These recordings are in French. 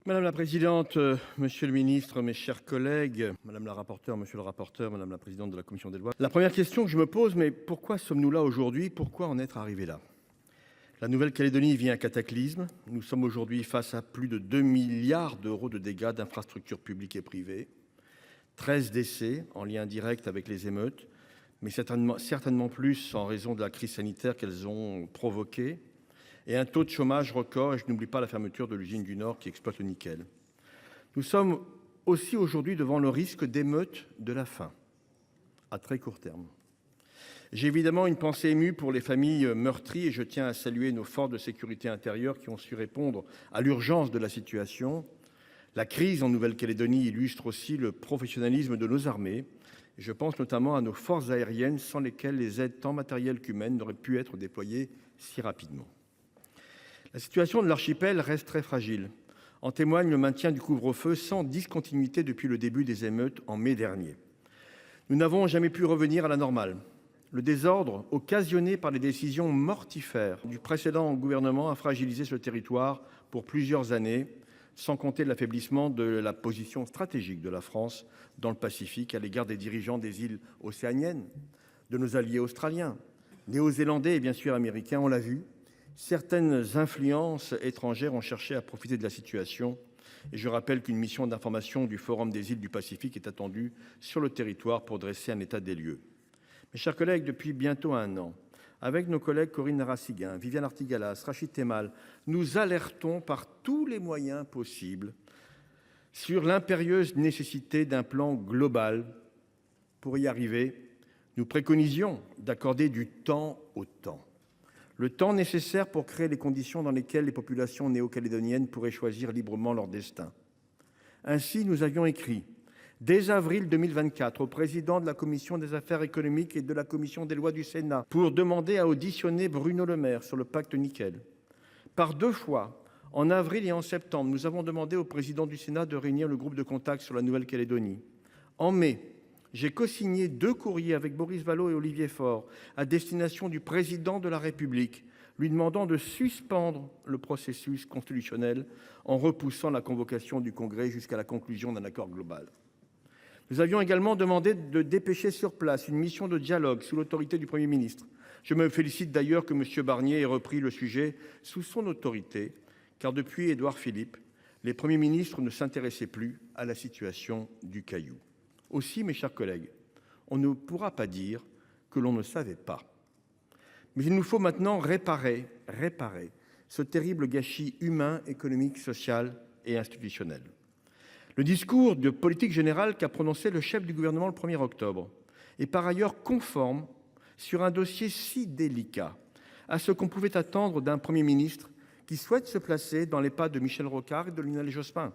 Madame la présidente, monsieur le ministre, mes chers collègues, madame la rapporteure, monsieur le rapporteur, madame la présidente de la commission des lois. La première question que je me pose, mais pourquoi sommes-nous là aujourd'hui? Pourquoi en être arrivés là? La Nouvelle-Calédonie vit un cataclysme. Nous sommes aujourd'hui face à plus de 2 milliards d'euros de dégâts d'infrastructures publiques et privées, 13 décès en lien direct avec les émeutes, mais certainement plus en raison de la crise sanitaire qu'elles ont provoquée, et un taux de chômage record, et je n'oublie pas la fermeture de l'usine du Nord qui exploite le nickel. Nous sommes aussi aujourd'hui devant le risque d'émeutes de la faim, à très court terme. J'ai évidemment une pensée émue pour les familles meurtries et je tiens à saluer nos forces de sécurité intérieure qui ont su répondre à l'urgence de la situation. La crise en Nouvelle-Calédonie illustre aussi le professionnalisme de nos armées. Je pense notamment à nos forces aériennes sans lesquelles les aides tant matérielles qu'humaines n'auraient pu être déployées si rapidement. La situation de l'archipel reste très fragile. En témoigne le maintien du couvre-feu sans discontinuité depuis le début des émeutes en mai dernier. Nous n'avons jamais pu revenir à la normale. Le désordre occasionné par les décisions mortifères du précédent gouvernement a fragilisé ce territoire pour plusieurs années, sans compter l'affaiblissement de la position stratégique de la France dans le Pacifique à l'égard des dirigeants des îles océaniennes, de nos alliés australiens, néo-zélandais et bien sûr américains. On l'a vu. Certaines influences étrangères ont cherché à profiter de la situation et je rappelle qu'une mission d'information du Forum des îles du Pacifique est attendue sur le territoire pour dresser un état des lieux. Mes chers collègues, depuis bientôt un an, avec nos collègues Corinne Narassiguin, Viviane Artigalas, Rachid Temal, nous alertons par tous les moyens possibles sur l'impérieuse nécessité d'un plan global. Pour y arriver, nous préconisions d'accorder du temps au temps. Le temps nécessaire pour créer les conditions dans lesquelles les populations néo-calédoniennes pourraient choisir librement leur destin. Ainsi, nous avions écrit, dès avril 2024, au président de la Commission des affaires économiques et de la Commission des lois du Sénat, pour demander à auditionner Bruno Le Maire sur le pacte nickel. Par 2 fois, en avril et en septembre, nous avons demandé au président du Sénat de réunir le groupe de contact sur la Nouvelle-Calédonie. En mai, j'ai co-signé 2 courriers avec Boris Vallaud et Olivier Faure à destination du président de la République, lui demandant de suspendre le processus constitutionnel en repoussant la convocation du Congrès jusqu'à la conclusion d'un accord global. Nous avions également demandé de dépêcher sur place une mission de dialogue sous l'autorité du Premier ministre. Je me félicite d'ailleurs que M. Barnier ait repris le sujet sous son autorité, car depuis Édouard Philippe, les premiers ministres ne s'intéressaient plus à la situation du Caillou. Aussi, mes chers collègues, on ne pourra pas dire que l'on ne savait pas. Mais il nous faut maintenant réparer ce terrible gâchis humain, économique, social et institutionnel. Le discours de politique générale qu'a prononcé le chef du gouvernement le 1er octobre est par ailleurs conforme sur un dossier si délicat à ce qu'on pouvait attendre d'un Premier ministre qui souhaite se placer dans les pas de Michel Rocard et de Lionel Jospin.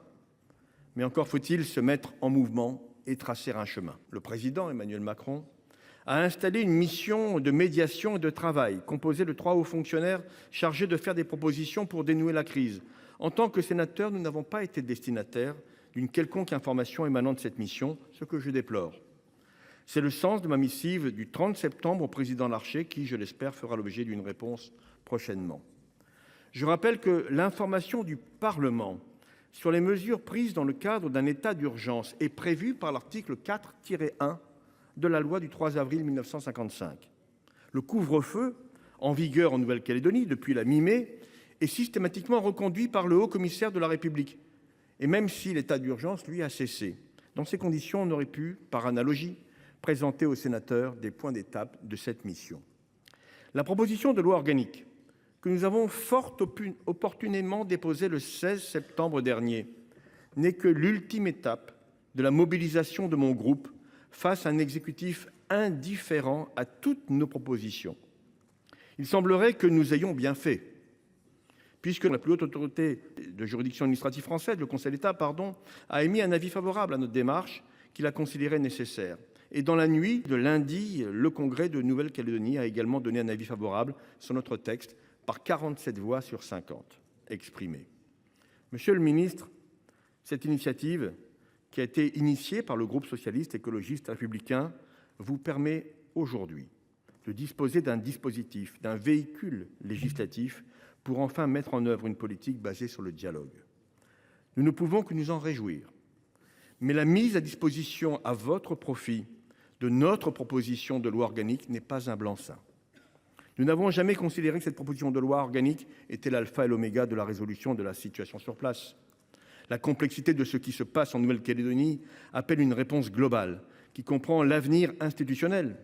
Mais encore faut-il se mettre en mouvement et tracer un chemin. Le président Emmanuel Macron a installé une mission de médiation et de travail composée de 3 hauts fonctionnaires chargés de faire des propositions pour dénouer la crise. En tant que sénateurs, nous n'avons pas été destinataires d'une quelconque information émanant de cette mission, ce que je déplore. C'est le sens de ma missive du 30 septembre au président Larcher qui, je l'espère, fera l'objet d'une réponse prochainement. Je rappelle que l'information du Parlement sur les mesures prises dans le cadre d'un état d'urgence est prévue par l'article 4-1 de la loi du 3 avril 1955. Le couvre-feu, en vigueur en Nouvelle-Calédonie depuis la mi-mai, est systématiquement reconduit par le haut-commissaire de la République. Et même si l'état d'urgence, lui, a cessé. Dans ces conditions, on aurait pu, par analogie, présenter aux sénateurs des points d'étape de cette mission. La proposition de loi organique que nous avons fort opportunément déposée le 16 septembre dernier n'est que l'ultime étape de la mobilisation de mon groupe face à un exécutif indifférent à toutes nos propositions. Il semblerait que nous ayons bien fait, puisque la plus haute autorité de juridiction administrative française, le Conseil d'État, a émis un avis favorable à notre démarche qu'il a considéré nécessaire. Et dans la nuit de lundi, le Congrès de Nouvelle-Calédonie a également donné un avis favorable sur notre texte par 47 voix sur 50 exprimées. Monsieur le ministre, cette initiative, qui a été initiée par le groupe socialiste, écologiste, républicain, vous permet aujourd'hui de disposer d'un dispositif, d'un véhicule législatif pour enfin mettre en œuvre une politique basée sur le dialogue. Nous ne pouvons que nous en réjouir. Mais la mise à disposition à votre profit de notre proposition de loi organique n'est pas un blanc-seing. Nous n'avons jamais considéré que cette proposition de loi organique était l'alpha et l'oméga de la résolution de la situation sur place. La complexité de ce qui se passe en Nouvelle-Calédonie appelle une réponse globale qui comprend l'avenir institutionnel,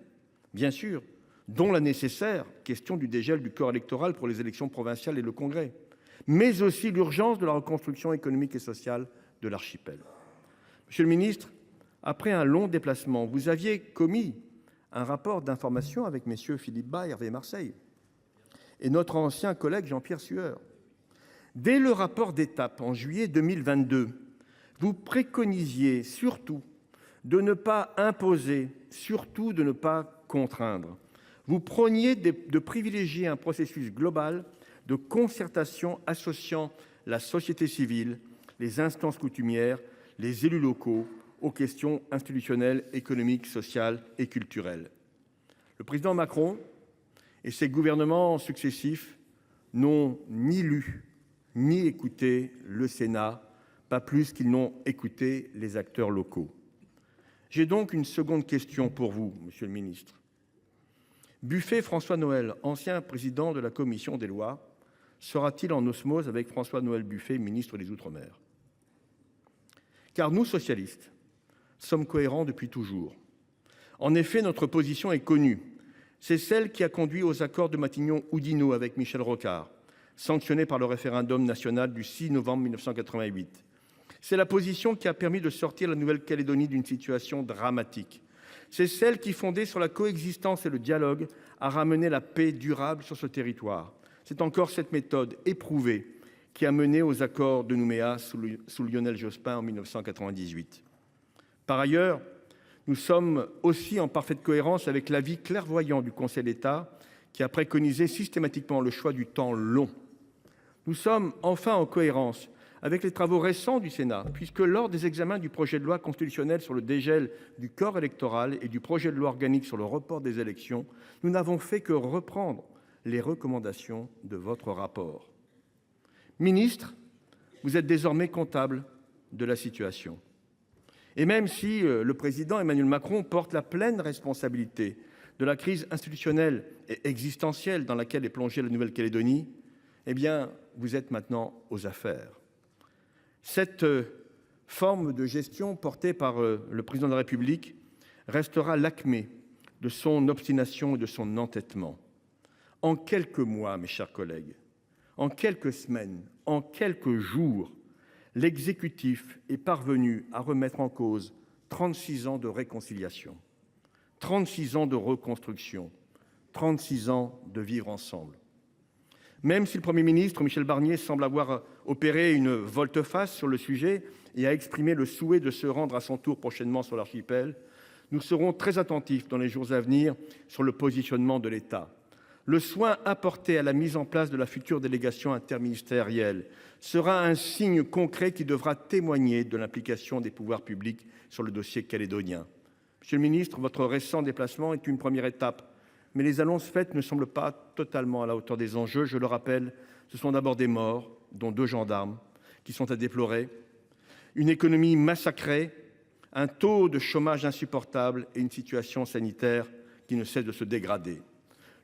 bien sûr, dont la nécessaire question du dégel du corps électoral pour les élections provinciales et le Congrès, mais aussi l'urgence de la reconstruction économique et sociale de l'archipel. Monsieur le ministre, après un long déplacement, vous aviez commis un rapport d'information avec messieurs Philippe Bas et Hervé Marseille et notre ancien collègue Jean-Pierre Sueur. Dès le rapport d'étape en juillet 2022, vous préconisiez surtout de ne pas imposer, surtout de ne pas contraindre. Vous prôniez de privilégier un processus global de concertation associant la société civile, les instances coutumières, les élus locaux aux questions institutionnelles, économiques, sociales et culturelles. Le président Macron et ses gouvernements successifs n'ont ni lu ni écouté le Sénat, pas plus qu'ils n'ont écouté les acteurs locaux. J'ai donc une seconde question pour vous, monsieur le ministre. Buffet François-Noël, ancien président de la commission des lois, sera-t-il en osmose avec François-Noël Buffet, ministre des Outre-mer ? Car nous, socialistes, sommes cohérents depuis toujours. En effet, notre position est connue. C'est celle qui a conduit aux accords de Matignon-Oudinot avec Michel Rocard, sanctionnés par le référendum national du 6 novembre 1988. C'est la position qui a permis de sortir la Nouvelle-Calédonie d'une situation dramatique. C'est celle qui, fondée sur la coexistence et le dialogue, a ramené la paix durable sur ce territoire. C'est encore cette méthode éprouvée qui a mené aux accords de Nouméa sous Lionel Jospin en 1998. Par ailleurs, nous sommes aussi en parfaite cohérence avec l'avis clairvoyant du Conseil d'État qui a préconisé systématiquement le choix du temps long. Nous sommes enfin en cohérence avec les travaux récents du Sénat, puisque lors des examens du projet de loi constitutionnelle sur le dégel du corps électoral et du projet de loi organique sur le report des élections, nous n'avons fait que reprendre les recommandations de votre rapport. Ministre, vous êtes désormais comptable de la situation. Et même si le président Emmanuel Macron porte la pleine responsabilité de la crise institutionnelle et existentielle dans laquelle est plongée la Nouvelle-Calédonie, eh bien, vous êtes maintenant aux affaires. Cette forme de gestion portée par le président de la République restera l'acmé de son obstination et de son entêtement. En quelques mois, mes chers collègues, en quelques semaines, en quelques jours, l'exécutif est parvenu à remettre en cause 36 ans de réconciliation, 36 ans de reconstruction, 36 ans de vivre ensemble. Même si le Premier ministre Michel Barnier semble avoir opéré une volte-face sur le sujet et a exprimé le souhait de se rendre à son tour prochainement sur l'archipel, nous serons très attentifs dans les jours à venir sur le positionnement de l'État. Le soin apporté à la mise en place de la future délégation interministérielle sera un signe concret qui devra témoigner de l'implication des pouvoirs publics sur le dossier calédonien. Monsieur le ministre, votre récent déplacement est une première étape, mais les annonces faites ne semblent pas totalement à la hauteur des enjeux. Je le rappelle, ce sont d'abord des morts, dont 2 gendarmes, qui sont à déplorer, une économie massacrée, un taux de chômage insupportable et une situation sanitaire qui ne cesse de se dégrader.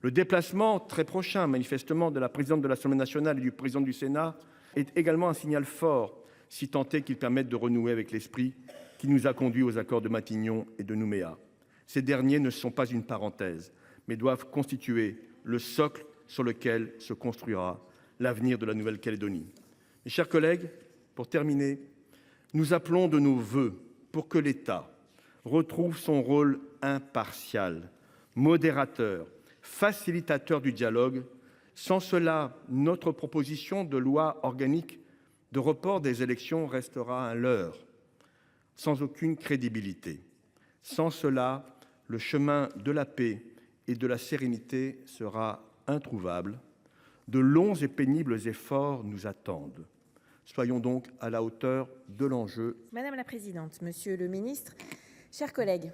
Le déplacement très prochain, manifestement, de la présidente de l'Assemblée nationale et du président du Sénat est également un signal fort, si tant est qu'il permette de renouer avec l'esprit qui nous a conduits aux accords de Matignon et de Nouméa. Ces derniers ne sont pas une parenthèse, mais doivent constituer le socle sur lequel se construira l'avenir de la Nouvelle-Calédonie. Mes chers collègues, pour terminer, nous appelons de nos vœux pour que l'État retrouve son rôle impartial, modérateur, facilitateur du dialogue. Sans cela, notre proposition de loi organique de report des élections restera un leurre, sans aucune crédibilité. Sans cela, le chemin de la paix et de la sérénité sera introuvable. De longs et pénibles efforts nous attendent. Soyons donc à la hauteur de l'enjeu. Madame la présidente, monsieur le ministre, chers collègues,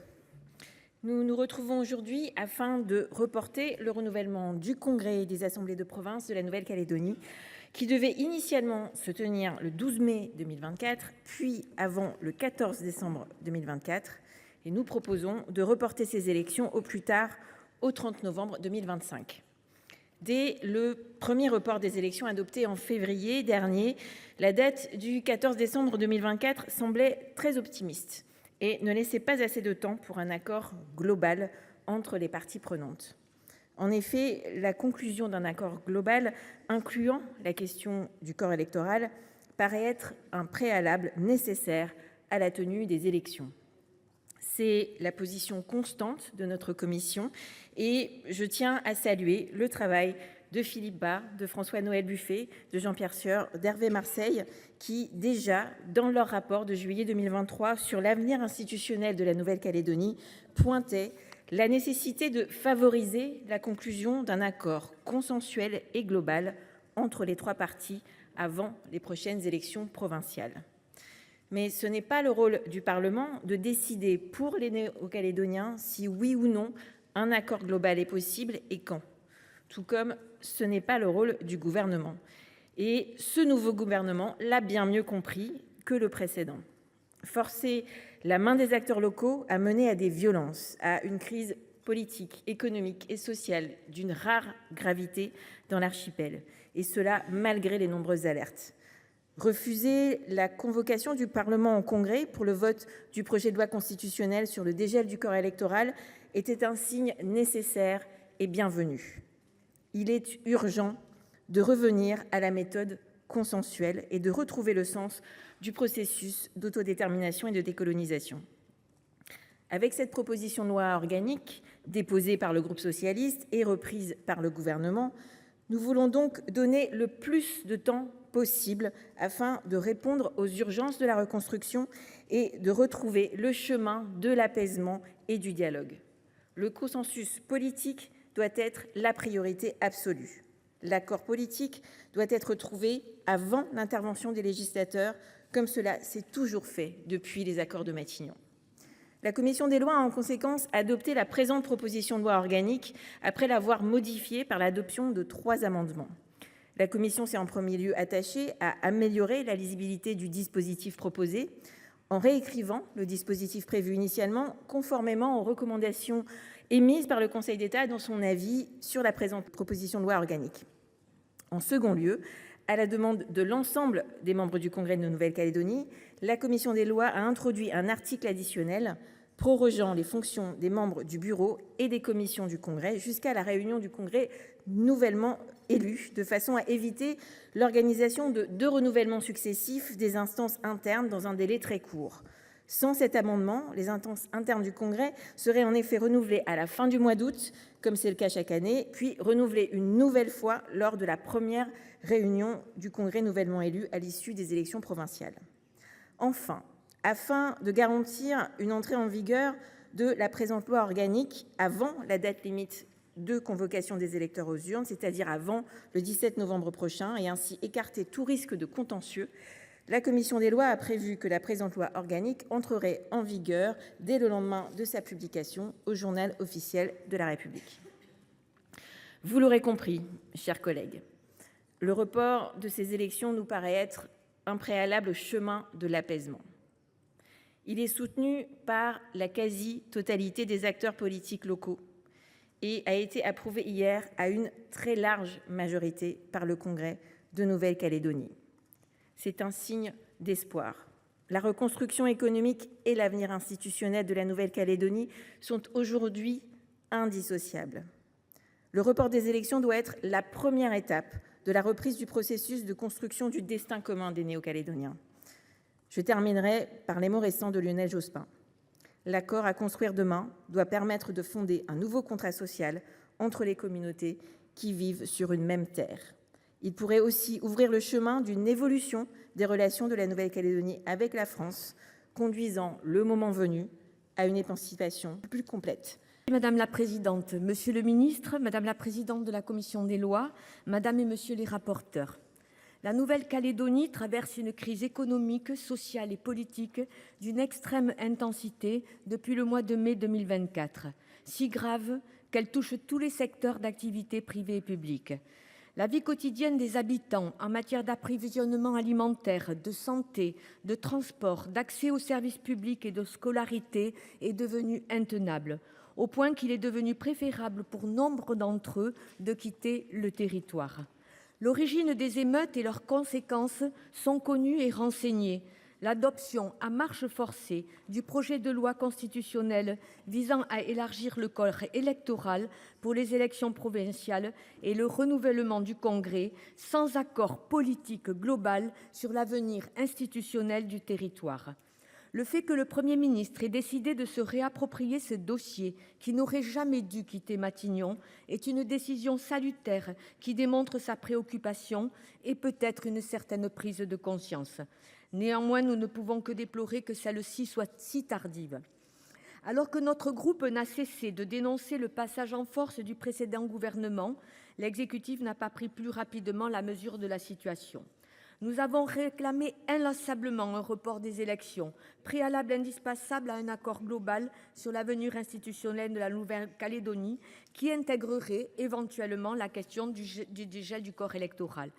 nous nous retrouvons aujourd'hui afin de reporter le renouvellement du congrès des assemblées de province de la Nouvelle-Calédonie qui devait initialement se tenir le 12 mai 2024, puis avant le 14 décembre 2024. Et nous proposons de reporter ces élections au plus tard au 30 novembre 2025. Dès le premier report des élections adopté en février dernier, la date du 14 décembre 2024 semblait très optimiste et ne laissait pas assez de temps pour un accord global entre les parties prenantes. En effet, la conclusion d'un accord global incluant la question du corps électoral paraît être un préalable nécessaire à la tenue des élections. C'est la position constante de notre commission et je tiens à saluer le travail de Philippe Bas, de François-Noël Buffet, de Jean-Pierre Sueur, d'Hervé Marseille, qui déjà, dans leur rapport de juillet 2023 sur l'avenir institutionnel de la Nouvelle-Calédonie, pointaient la nécessité de favoriser la conclusion d'un accord consensuel et global entre les trois parties avant les prochaines élections provinciales. Mais ce n'est pas le rôle du Parlement de décider pour les Néo-Calédoniens si oui ou non un accord global est possible et quand. Tout comme ce n'est pas le rôle du gouvernement. Et ce nouveau gouvernement l'a bien mieux compris que le précédent. Forcer la main des acteurs locaux a mené à des violences, à une crise politique, économique et sociale d'une rare gravité dans l'archipel. Et cela malgré les nombreuses alertes. Refuser la convocation du Parlement en congrès pour le vote du projet de loi constitutionnelle sur le dégel du corps électoral était un signe nécessaire et bienvenu. Il est urgent de revenir à la méthode consensuelle et de retrouver le sens du processus d'autodétermination et de décolonisation. Avec cette proposition de loi organique déposée par le groupe socialiste et reprise par le gouvernement, nous voulons donc donner le plus de temps possible afin de répondre aux urgences de la reconstruction et de retrouver le chemin de l'apaisement et du dialogue. Le consensus politique doit être la priorité absolue. L'accord politique doit être trouvé avant l'intervention des législateurs, comme cela s'est toujours fait depuis les accords de Matignon. La commission des lois a en conséquence adopté la présente proposition de loi organique après l'avoir modifiée par l'adoption de 3 amendements. La commission s'est en premier lieu attachée à améliorer la lisibilité du dispositif proposé en réécrivant le dispositif prévu initialement conformément aux recommandations émises par le Conseil d'État dans son avis sur la présente proposition de loi organique. En second lieu, à la demande de l'ensemble des membres du Congrès de Nouvelle-Calédonie, la commission des lois a introduit un article additionnel prorogeant les fonctions des membres du bureau et des commissions du Congrès jusqu'à la réunion du Congrès nouvellement élu, de façon à éviter l'organisation de 2 renouvellements successifs des instances internes dans un délai très court. Sans cet amendement, les instances internes du Congrès seraient en effet renouvelées à la fin du mois d'août, comme c'est le cas chaque année, puis renouvelées une nouvelle fois lors de la première réunion du Congrès nouvellement élu à l'issue des élections provinciales. Enfin, afin de garantir une entrée en vigueur de la présente loi organique avant la date limite de convocation des électeurs aux urnes, c'est-à-dire avant le 17 novembre prochain, et ainsi écarter tout risque de contentieux, la commission des lois a prévu que la présente loi organique entrerait en vigueur dès le lendemain de sa publication au Journal officiel de la République. Vous l'aurez compris, chers collègues, le report de ces élections nous paraît être un préalable au chemin de l'apaisement. Il est soutenu par la quasi-totalité des acteurs politiques locaux et a été approuvé hier à une très large majorité par le Congrès de Nouvelle-Calédonie. C'est un signe d'espoir. La reconstruction économique et l'avenir institutionnel de la Nouvelle-Calédonie sont aujourd'hui indissociables. Le report des élections doit être la première étape de la reprise du processus de construction du destin commun des Néo-Calédoniens. Je terminerai par les mots récents de Lionel Jospin. L'accord à construire demain doit permettre de fonder un nouveau contrat social entre les communautés qui vivent sur une même terre. Il pourrait aussi ouvrir le chemin d'une évolution des relations de la Nouvelle-Calédonie avec la France, conduisant, le moment venu, à une émancipation plus complète. Madame la présidente, monsieur le ministre, madame la présidente de la commission des lois, madame et monsieur les rapporteurs. La Nouvelle-Calédonie traverse une crise économique, sociale et politique d'une extrême intensité depuis le mois de mai 2024, si grave qu'elle touche tous les secteurs d'activité privée et publique. La vie quotidienne des habitants en matière d'approvisionnement alimentaire, de santé, de transport, d'accès aux services publics et de scolarité est devenue intenable, au point qu'il est devenu préférable pour nombre d'entre eux de quitter le territoire. L'origine des émeutes et leurs conséquences sont connues et renseignées. L'adoption à marche forcée du projet de loi constitutionnelle visant à élargir le corps électoral pour les élections provinciales et le renouvellement du Congrès sans accord politique global sur l'avenir institutionnel du territoire. Le fait que le Premier ministre ait décidé de se réapproprier ce dossier qui n'aurait jamais dû quitter Matignon est une décision salutaire qui démontre sa préoccupation et peut-être une certaine prise de conscience. Néanmoins, nous ne pouvons que déplorer que celle-ci soit si tardive. Alors que notre groupe n'a cessé de dénoncer le passage en force du précédent gouvernement, l'exécutif n'a pas pris plus rapidement la mesure de la situation. Nous avons réclamé inlassablement un report des élections, préalable indispensable à un accord global sur l'avenir institutionnel de la Nouvelle-Calédonie qui intégrerait éventuellement la question du dégel du corps électoral.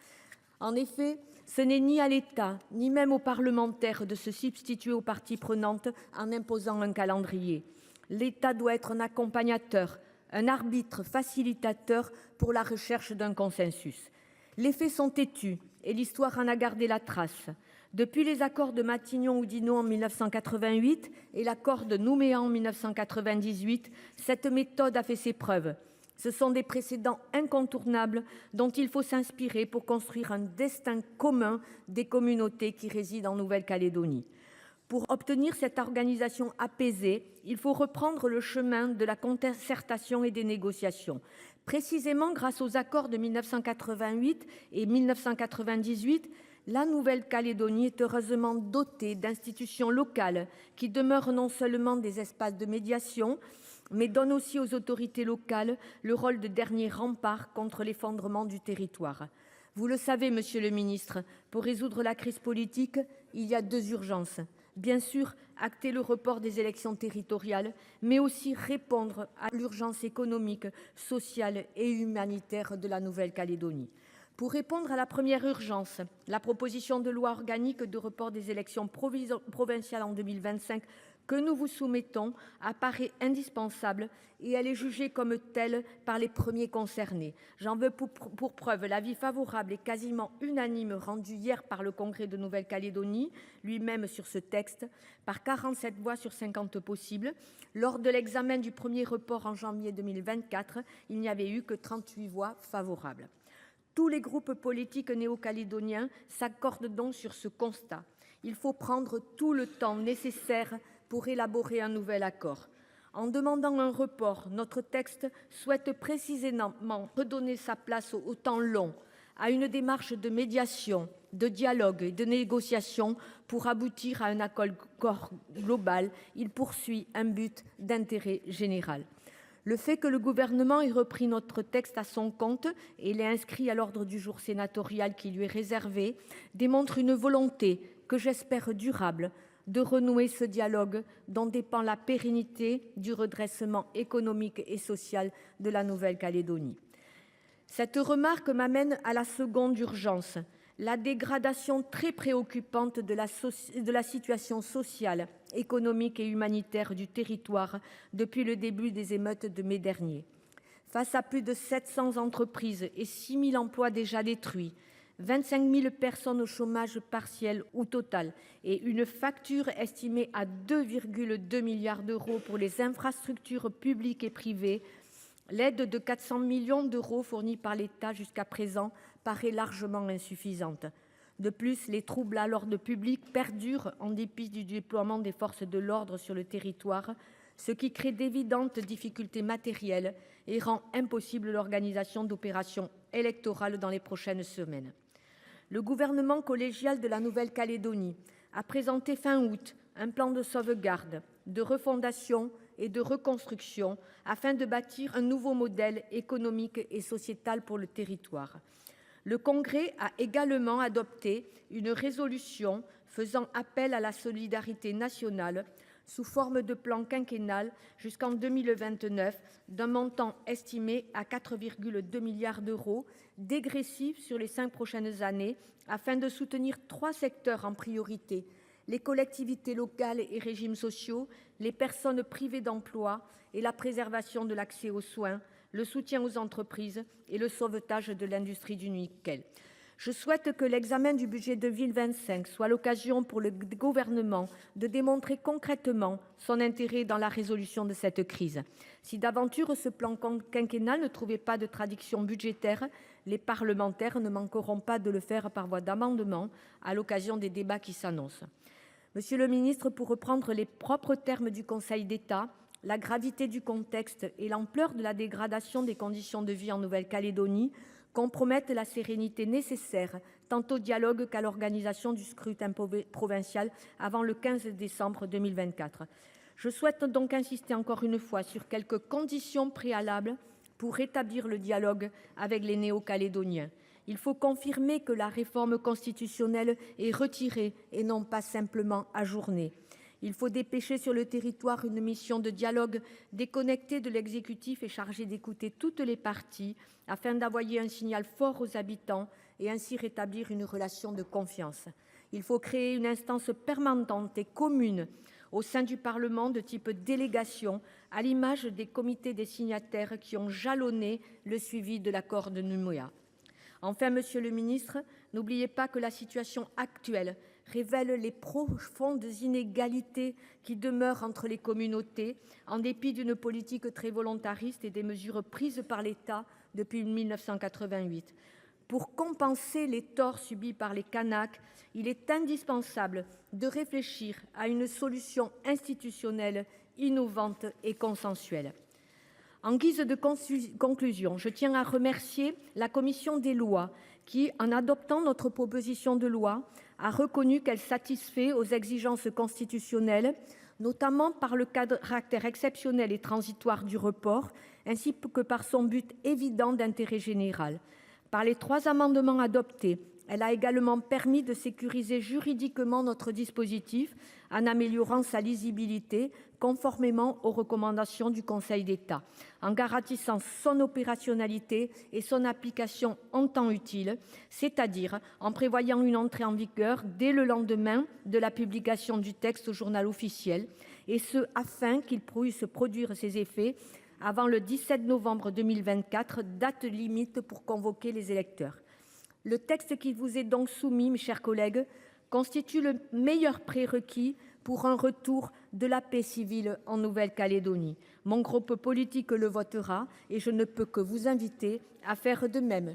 En effet, ce n'est ni à l'État, ni même aux parlementaires de se substituer aux parties prenantes en imposant un calendrier. L'État doit être un accompagnateur, un arbitre facilitateur pour la recherche d'un consensus. Les faits sont têtus et l'histoire en a gardé la trace. Depuis les accords de Matignon-Oudinot en 1988 et l'accord de Nouméa en 1998, cette méthode a fait ses preuves. Ce sont des précédents incontournables dont il faut s'inspirer pour construire un destin commun des communautés qui résident en Nouvelle-Calédonie. Pour obtenir cette organisation apaisée, il faut reprendre le chemin de la concertation et des négociations. Précisément grâce aux accords de 1988 et 1998, la Nouvelle-Calédonie est heureusement dotée d'institutions locales qui demeurent non seulement des espaces de médiation, mais donnent aussi aux autorités locales le rôle de dernier rempart contre l'effondrement du territoire. Vous le savez, monsieur le ministre, pour résoudre la crise politique, il y a deux urgences. Bien sûr, acter le report des élections territoriales, mais aussi répondre à l'urgence économique, sociale et humanitaire de la Nouvelle-Calédonie. Pour répondre à la première urgence, la proposition de loi organique de report des élections provinciales en 2025 que nous vous soumettons apparaît indispensable et elle est jugée comme telle par les premiers concernés. J'en veux pour preuve l'avis favorable et quasiment unanime rendu hier par le Congrès de Nouvelle-Calédonie, lui-même sur ce texte, par 47 voix sur 50 possibles. Lors de l'examen du premier report en janvier 2024, il n'y avait eu que 38 voix favorables. Tous les groupes politiques néo-calédoniens s'accordent donc sur ce constat. Il faut prendre tout le temps nécessaire pour élaborer un nouvel accord. En demandant un report, notre texte souhaite précisément redonner sa place au temps long, à une démarche de médiation, de dialogue et de négociation pour aboutir à un accord global. Il poursuit un but d'intérêt général. Le fait que le gouvernement ait repris notre texte à son compte et l'ait inscrit à l'ordre du jour sénatorial qui lui est réservé démontre une volonté, que j'espère durable, de renouer ce dialogue dont dépend la pérennité du redressement économique et social de la Nouvelle-Calédonie. Cette remarque m'amène à la seconde urgence, la dégradation très préoccupante de la situation sociale, économique et humanitaire du territoire depuis le début des émeutes de mai dernier. Face à plus de 700 entreprises et 6 000 emplois déjà détruits, 25 000 personnes au chômage partiel ou total et une facture estimée à 2,2 milliards d'euros pour les infrastructures publiques et privées, l'aide de 400 millions d'euros fournie par l'État jusqu'à présent paraît largement insuffisante. De plus, les troubles à l'ordre public perdurent en dépit du déploiement des forces de l'ordre sur le territoire, ce qui crée d'évidentes difficultés matérielles et rend impossible l'organisation d'opérations électorales dans les prochaines semaines. Le gouvernement collégial de la Nouvelle-Calédonie a présenté fin août un plan de sauvegarde, de refondation et de reconstruction afin de bâtir un nouveau modèle économique et sociétal pour le territoire. Le Congrès a également adopté une résolution faisant appel à la solidarité nationale, sous forme de plan quinquennal jusqu'en 2029, d'un montant estimé à 4,2 milliards d'euros, dégressif sur les 5 prochaines années, afin de soutenir 3 secteurs en priorité: les collectivités locales et régimes sociaux, les personnes privées d'emploi et la préservation de l'accès aux soins, le soutien aux entreprises et le sauvetage de l'industrie du nickel. Je souhaite que l'examen du budget 2025 soit l'occasion pour le Gouvernement de démontrer concrètement son intérêt dans la résolution de cette crise. Si d'aventure ce plan quinquennal ne trouvait pas de traduction budgétaire, les parlementaires ne manqueront pas de le faire par voie d'amendement à l'occasion des débats qui s'annoncent. Monsieur le ministre, pour reprendre les propres termes du Conseil d'État, la gravité du contexte et l'ampleur de la dégradation des conditions de vie en Nouvelle-Calédonie compromettent la sérénité nécessaire tant au dialogue qu'à l'organisation du scrutin provincial avant le 15 décembre 2024. Je souhaite donc insister encore une fois sur quelques conditions préalables pour rétablir le dialogue avec les Néo-Calédoniens. Il faut confirmer que la réforme constitutionnelle est retirée et non pas simplement ajournée. Il faut dépêcher sur le territoire une mission de dialogue déconnectée de l'exécutif et chargée d'écouter toutes les parties afin d'envoyer un signal fort aux habitants et ainsi rétablir une relation de confiance. Il faut créer une instance permanente et commune au sein du Parlement de type délégation, à l'image des comités des signataires qui ont jalonné le suivi de l'accord de Nouméa. Enfin, monsieur le ministre, n'oubliez pas que la situation actuelle révèle les profondes inégalités qui demeurent entre les communautés, en dépit d'une politique très volontariste et des mesures prises par l'État depuis 1988. Pour compenser les torts subis par les Kanaks, il est indispensable de réfléchir à une solution institutionnelle innovante et consensuelle. En guise de conclusion, je tiens à remercier la commission des lois qui, en adoptant notre proposition de loi, a reconnu qu'elle satisfait aux exigences constitutionnelles, notamment par le caractère exceptionnel et transitoire du report, ainsi que par son but évident d'intérêt général. Par les 3 amendements adoptés, elle a également permis de sécuriser juridiquement notre dispositif en améliorant sa lisibilité, conformément aux recommandations du Conseil d'État, en garantissant son opérationnalité et son application en temps utile, c'est-à-dire en prévoyant une entrée en vigueur dès le lendemain de la publication du texte au Journal officiel, et ce afin qu'il puisse produire ses effets avant le 17 novembre 2024, date limite pour convoquer les électeurs. Le texte qui vous est donc soumis, mes chers collègues, constitue le meilleur prérequis pour un retour de la paix civile en Nouvelle-Calédonie. Mon groupe politique le votera et je ne peux que vous inviter à faire de même.